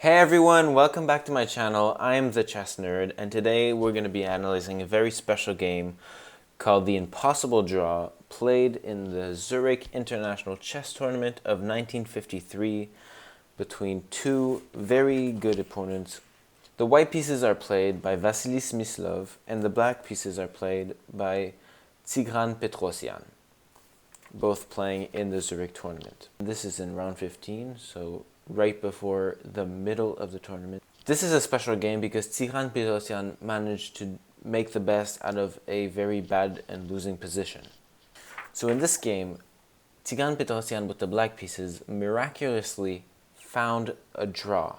Hey everyone, welcome back to my channel. I'm the Chess Nerd, and today we're going to be analyzing a very special game called the Impossible Draw, played in the Zürich International Chess Tournament of 1953 between two very good opponents. The white pieces are played by Vasily Smyslov, and the black pieces are played by Tigran Petrosian, both playing in the Zurich tournament. This is in round 15, so right before the middle of the tournament. This is a special game because Tigran Petrosian managed to make the best out of a very bad and losing position. So in this game, Tigran Petrosian with the black pieces miraculously found a draw,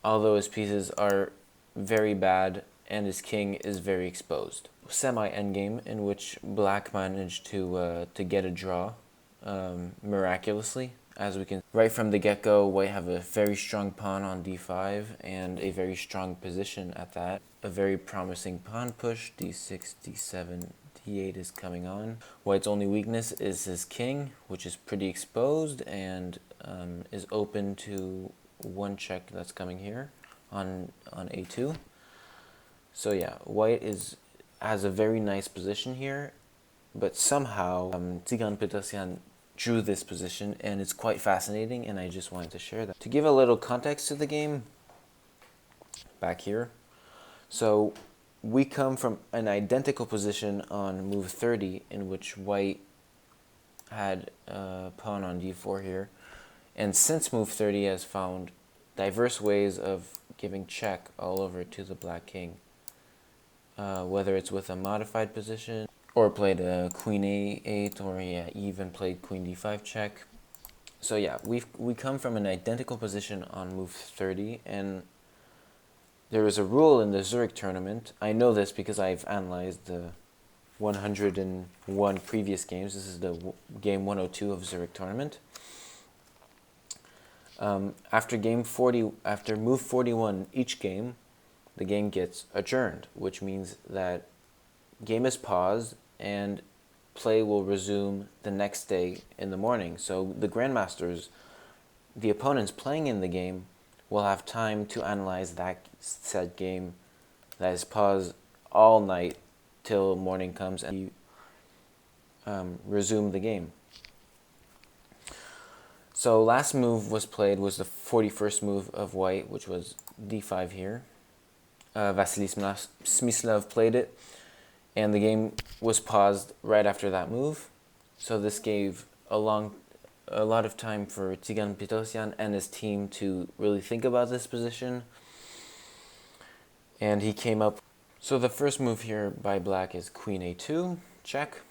although his pieces are very bad and his king is very exposed. Semi-endgame in which black managed to get a draw miraculously. As we can, right from the get-go, white have a very strong pawn on d5 and a very strong position at that. A very promising pawn push, d6, d7, d8 is coming on. White's only weakness is his king, which is pretty exposed and is open to one check that's coming here on a2. So yeah, white has a very nice position here, but somehow Tigran Petrosian drew this position, and it's quite fascinating, and I just wanted to share that. To give a little context to the game, back here, so we come from an identical position on move 30, in which white had a pawn on d4 here, and since move 30 has found diverse ways of giving check all over to the black king, whether it's with a modified position, or played a queen a8, or yeah, even played queen d5 check. So yeah, we come from an identical position on move 30, and there is a rule in the Zurich tournament. I know this because I've analyzed the 101 previous games. This is the game 102 of Zurich tournament. After move 41 each game, the game gets adjourned, which means that game is paused and play will resume the next day in the morning. So the grandmasters, the opponents playing in the game, will have time to analyze that said game that is paused all night till morning comes and resume the game. So last move was played was the 41st move of white, which was d5 here. Vasily Smyslov played it, and the game was paused right after that move. So this gave a lot of time for Tigran Petrosian and his team to really think about this position. And he came up. So the first move here by black is queen a2, check.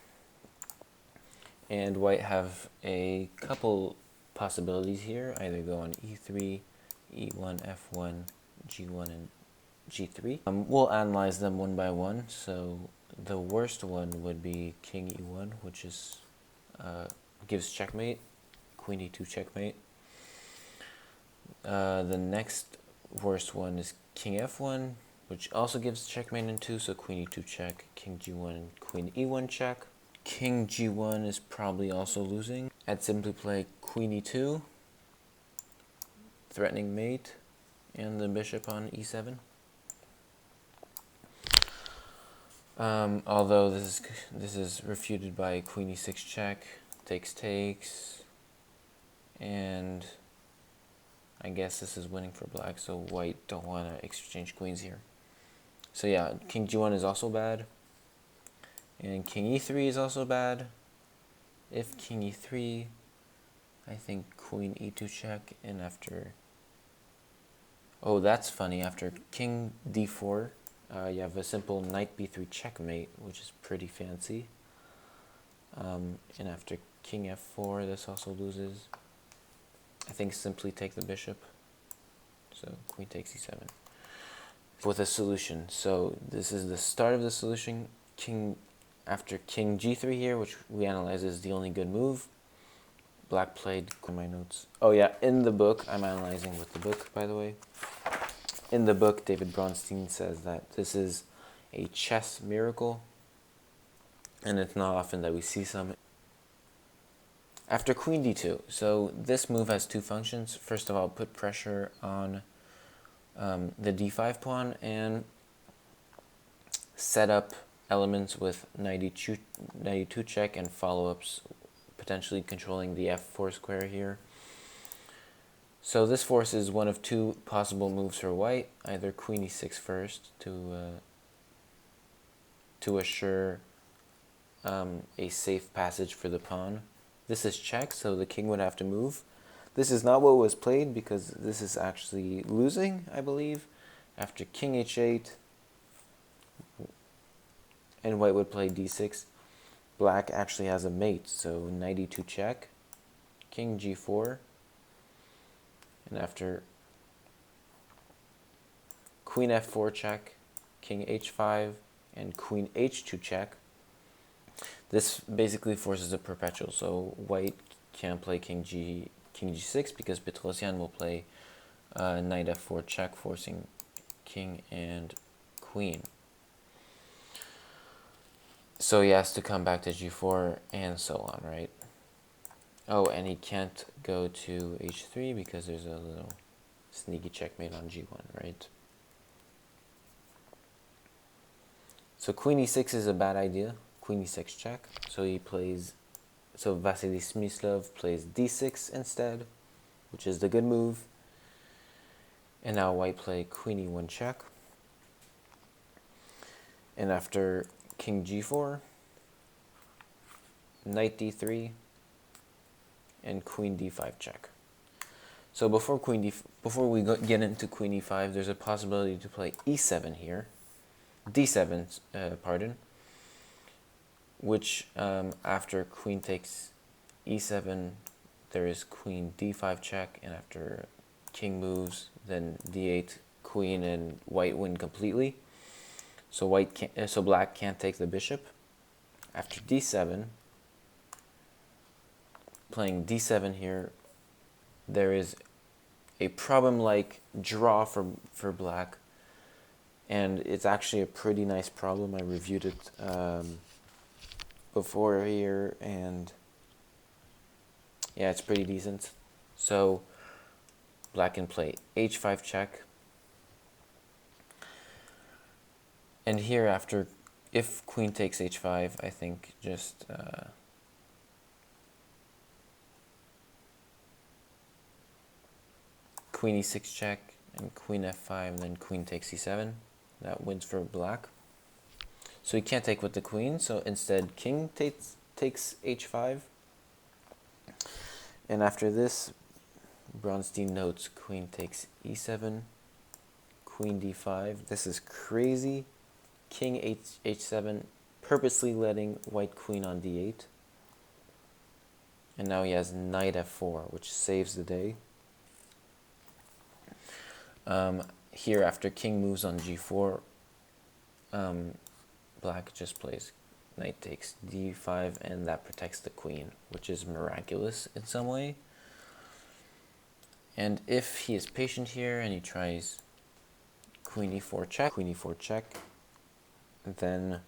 And white have a couple possibilities here. Either go on e3, e1, f1, g1, and g3. We'll analyze them one by one. So the worst one would be king e1, which is gives checkmate, queen e2 checkmate. The next worst one is king f1, which also gives checkmate in 2, so queen e2 check, king g1, and queen e1 check. King g1 is probably also losing. I'd simply play queen e2, threatening mate, and the bishop on e7. Although this is refuted by queen e6 check, takes, and I guess this is winning for black, so white don't want to exchange queens here. So yeah, king g1 is also bad, and king e3 is also bad. If king e3, I think queen e2 check, and after, oh that's funny, after king d4, you have a simple knight b3 checkmate, which is pretty fancy. And after king f4, this also loses. I think simply take the bishop. So queen takes e7. With a solution. So this is the start of the solution. After king g3 here, which we analyze is the only good move. Black played my notes. Oh yeah, in the book, I'm analyzing with the book, by the way. In the book, David Bronstein says that this is a chess miracle, and it's not often that we see some. After queen d2, so this move has two functions. First of all, put pressure on the d5 pawn and set up elements with knight e2 check and follow-ups, potentially controlling the f4 square here. So this forces one of two possible moves for white, either queen e6 first to assure a safe passage for the pawn. This is check, so the king would have to move. This is not what was played because this is actually losing, I believe. After king h8, and white would play d6. Black actually has a mate, so knight e2 check, king g4, and after queen f4 check, king h5, and queen h2 check. This basically forces a perpetual, so white can't play king g6 because Petrosian will play knight f4 check, forcing king and queen. So he has to come back to g4 and so on, right? Oh, and he can't go to h3 because there's a little sneaky checkmate on g1, right? So queen e6 is a bad idea. Queen e6 check. So Vasily Smyslov plays d6 instead, which is the good move. And now white play queen e1 check. And after king g4, knight d3, and queen d5 check. So before we get into queen e5, there's a possibility to play e7 here, d7, pardon. Which after queen takes e7, there is queen d5 check, and after king moves, then d8, queen, and white win completely. So black can't take the bishop. After d7, playing d7 here, there is a problem-like draw for black, and it's actually a pretty nice problem. I reviewed it before here, and yeah, it's pretty decent. So black can play h5 check, and here after, if queen takes h5, I think just queen e6 check and queen f5, and then queen takes e7. That wins for black. So he can't take with the queen, so instead king takes h5. And after this, Bronstein notes queen takes e7, queen d5. This is crazy. King h7, purposely letting white queen on d8. And now he has knight f4, which saves the day. Here, after king moves on g4, black just plays knight takes d5, and that protects the queen, which is miraculous in some way. And if he is patient here and he tries queen e4 check, then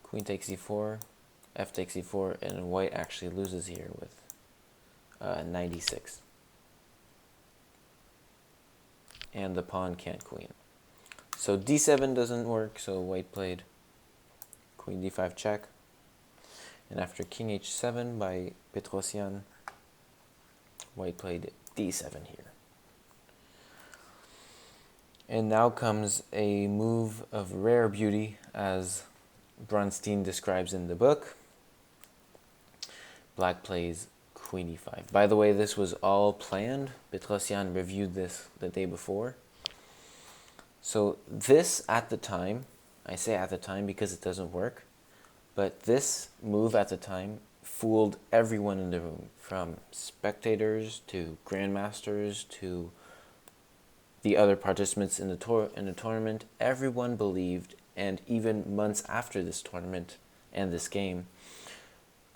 queen takes e4, f takes e4, and white actually loses here with knight e6. And the pawn can't queen. So d7 doesn't work, so white played queen d5 check. And after king h7 by Petrosian, white played d7 here. And now comes a move of rare beauty, as Bronstein describes in the book. Black plays queen e5. By the way, this was all planned. Petrosian reviewed this the day before. So this at the time, I say at the time because it doesn't work, but this move at the time fooled everyone in the room, from spectators to grandmasters to the other participants in the tournament. Everyone believed, and even months after this tournament and this game,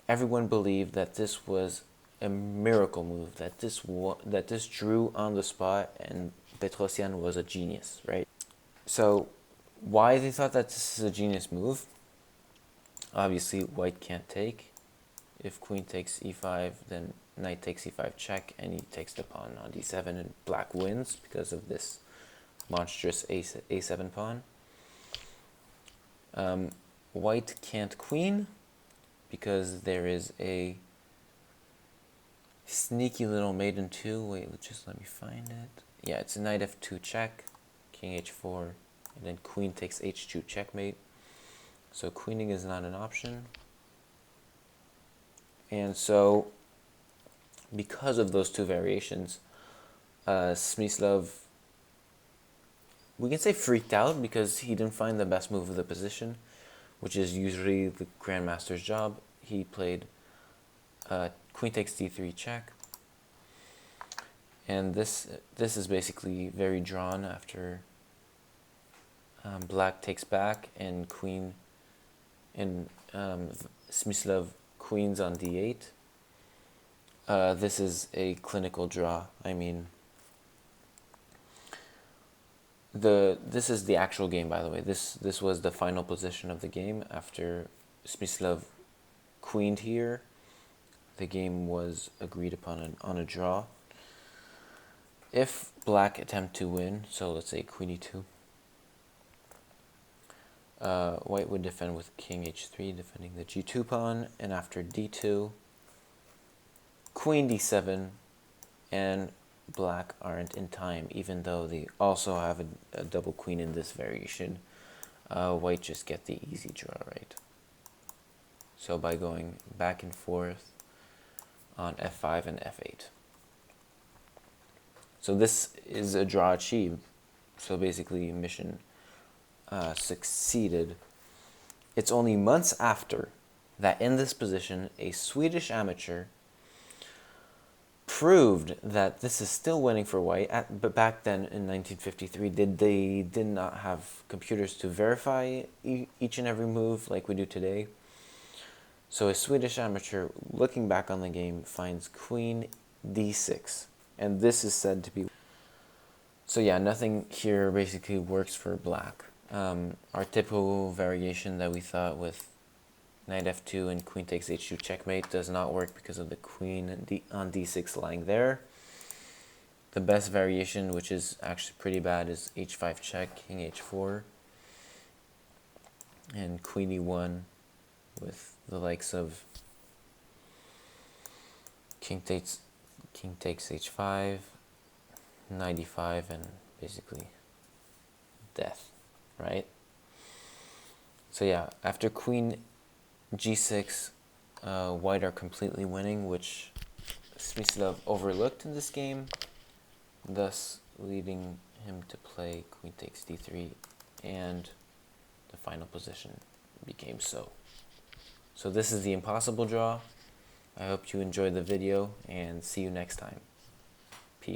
everyone believed that this was a miracle move, that this drew on the spot, and Petrosian was a genius, right? So why they thought that this is a genius move? Obviously, white can't take. If queen takes e5, then knight takes e5 check, and he takes the pawn on d7, and black wins because of this monstrous a7 pawn. White can't queen because there is a sneaky little mate in 2. Wait, just let me find it. Yeah, it's a knight f2 check, king h4, and then queen takes h2 checkmate. So queening is not an option. And so, because of those two variations, Smyslov, we can say freaked out because he didn't find the best move of the position, which is usually the grandmaster's job. He played queen takes d3 check, and this is basically very drawn after black takes back and queen and Smyslov queens on d8. This is a clinical draw. I mean, this is the actual game, by the way. This was the final position of the game after Smyslov queened here. The game was agreed upon on a draw. If black attempt to win, so let's say queen e2, white would defend with king h3, defending the g2 pawn, and after d2, queen d7, and black aren't in time, even though they also have a double queen in this variation. White just get the easy draw, right? So by going back and forth on f5 and f8. So this is a draw achieved. So basically mission succeeded. It's only months after that in this position, a Swedish amateur proved that this is still winning for white. But back then in 1953, they did not have computers to verify each and every move like we do today. So a Swedish amateur, looking back on the game, finds queen d6. And this is said to be... So yeah, nothing here basically works for black. Our typical variation that we thought with knight f2 and queen takes h2 checkmate does not work because of the queen on d6 lying there. The best variation, which is actually pretty bad, is h5 check, king h4, and queen e1 with the likes of king takes h5, knight e5, and basically death, right? So yeah, after queen g6, white are completely winning, which Smyslov overlooked in this game, thus leading him to play queen takes d3, and the final position became so. So this is the impossible draw. I hope you enjoyed the video, and see you next time.